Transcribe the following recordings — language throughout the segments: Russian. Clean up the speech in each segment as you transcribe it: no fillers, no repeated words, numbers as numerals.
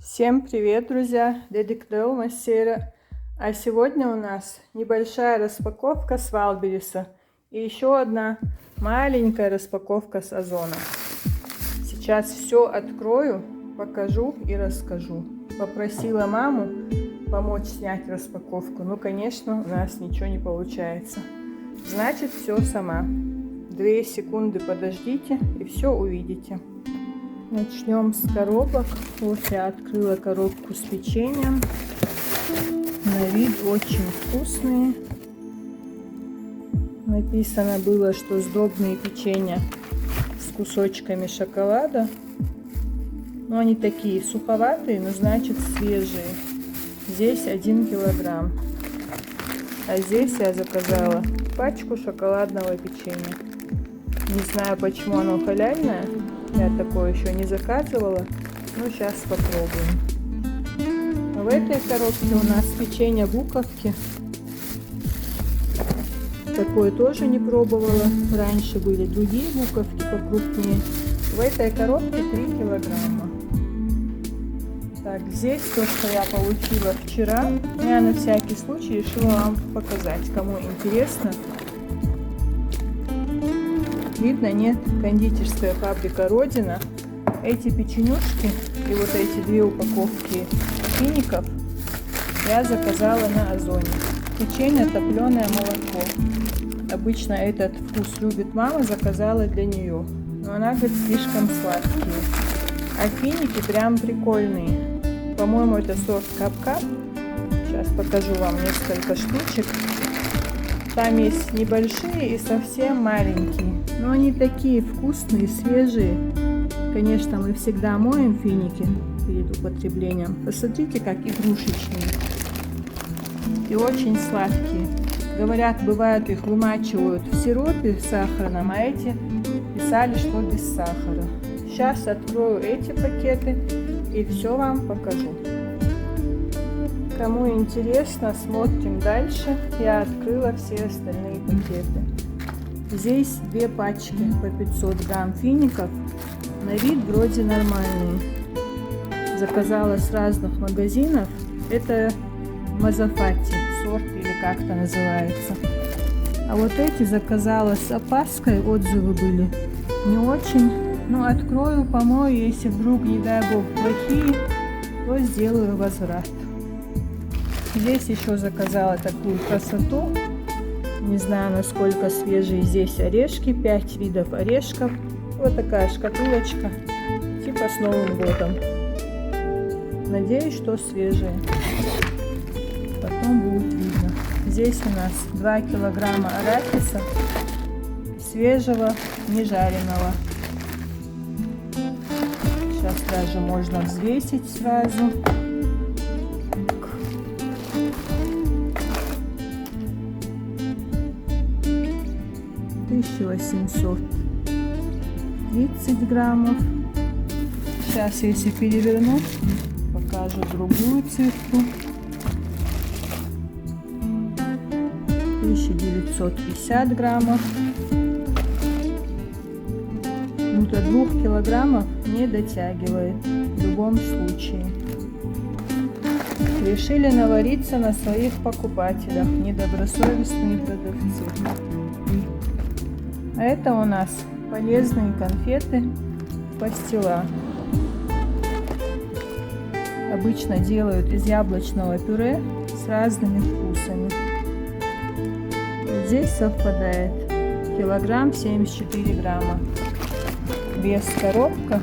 Всем привет, друзья! Дедиктео Массера. А сегодня у нас небольшая распаковка с Валбериса и еще одна маленькая распаковка с Озона. Сейчас все открою, покажу и расскажу. Попросила маму помочь снять распаковку, но, конечно, у нас ничего не получается. Значит, все сама. 2 секунды подождите и все увидите. Начнем с коробок. Вот я открыла коробку с печеньем. На вид очень вкусные. Написано было, что сдобные печенья с кусочками шоколада. Но они такие суховатые, но значит свежие. Здесь 1 килограмм. А здесь я заказала пачку шоколадного печенья. Не знаю, почему оно халяльное. Я такое еще не заказывала, но сейчас попробуем. В этой коробке у нас печенье буковки. Такое тоже не пробовала. Раньше были другие буковки покрупнее. В этой коробке 3 килограмма. Так, здесь то, что я получила вчера. Я на всякий случай решила вам показать, кому интересно. Видно, нет? Кондитерская фабрика Родина. Эти печенюшки и вот эти 2 упаковки фиников я заказала на Озоне. Печенье топленое молоко. Обычно этот вкус любит мама, заказала для нее. Но она говорит, слишком сладкие. А финики прям прикольные. По-моему, это сорт Кап-Кап. Сейчас покажу вам несколько штучек. Там есть небольшие и совсем маленькие. Но они такие вкусные, свежие. Конечно, мы всегда моем финики перед употреблением. Посмотрите, как игрушечные. И очень сладкие. Говорят, бывает, их вымачивают в сиропе сахарном, а эти писали, что без сахара. Сейчас открою эти пакеты и все вам покажу. Кому интересно, смотрим дальше. Я открыла все остальные пакеты. Здесь 2 пачки по 500 грамм фиников. На вид вроде нормальные. Заказала с разных магазинов. Это Мазафати сорт или как-то называется. А вот эти заказала с опаской. Отзывы были не очень. Но открою, помою. Если вдруг, не дай бог, плохие, то сделаю возврат. Здесь еще заказала такую красоту. Не знаю, насколько свежие здесь орешки. 5 видов орешков. Вот такая шкатулочка. Типа с Новым годом. Надеюсь, что свежие. Потом будет видно. Здесь у нас 2 килограмма арахиса. Свежего, не жареного. Сейчас даже можно взвесить сразу. 1830 граммов. Сейчас, если переверну, покажу другую цифру. 1950 граммов. Ну, до 2 килограммов не дотягивает в любом случае. Решили навариться на своих покупателях, недобросовестные продавцы. А это у нас полезные конфеты пастила. Обычно делают из яблочного пюре с разными вкусами. Здесь совпадает килограмм 74 грамма. Вес коробка,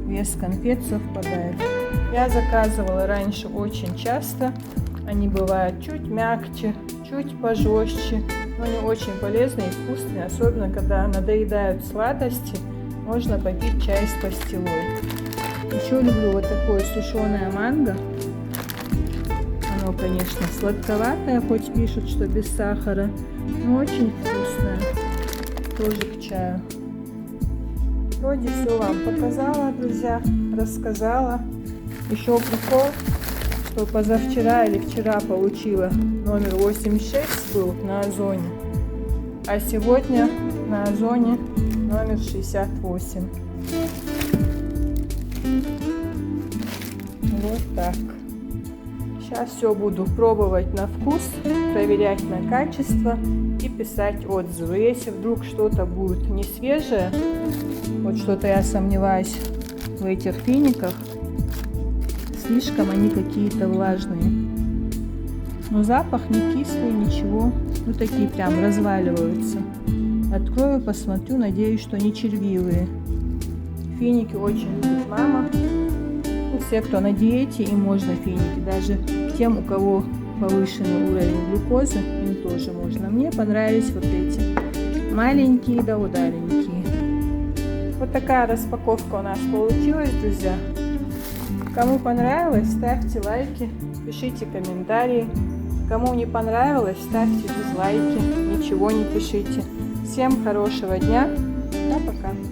вес конфет совпадает. Я заказывала раньше очень часто. Они бывают чуть мягче, чуть пожестче. Но они очень полезные и вкусные, особенно когда надоедают сладости, можно попить чай с пастилой. Еще люблю вот такое сушеное манго. Оно, конечно, сладковатое, хоть пишут, что без сахара, но очень вкусное. Тоже к чаю. Вроде все вам показала, друзья, рассказала. Еще прикол, что позавчера или вчера получила номер 86 был на Озоне, а сегодня на Озоне номер 68. Вот так. Сейчас все буду пробовать на вкус, проверять на качество и писать отзывы. Если вдруг что-то будет не свежее, вот что-то я сомневаюсь в этих финиках, слишком они какие-то влажные. Но запах не кислый, ничего. Ну такие прям разваливаются. Открою, посмотрю, надеюсь, что не червивые. Финики очень любит мама. Ну, все, кто на диете, им можно финики. Даже тем, у кого повышенный уровень глюкозы, им тоже можно. Мне понравились вот эти маленькие да удаленькие. Вот такая распаковка у нас получилась, друзья. Кому понравилось, ставьте лайки, пишите комментарии. Кому не понравилось, ставьте дизлайки, ничего не пишите. Всем хорошего дня. Пока-пока.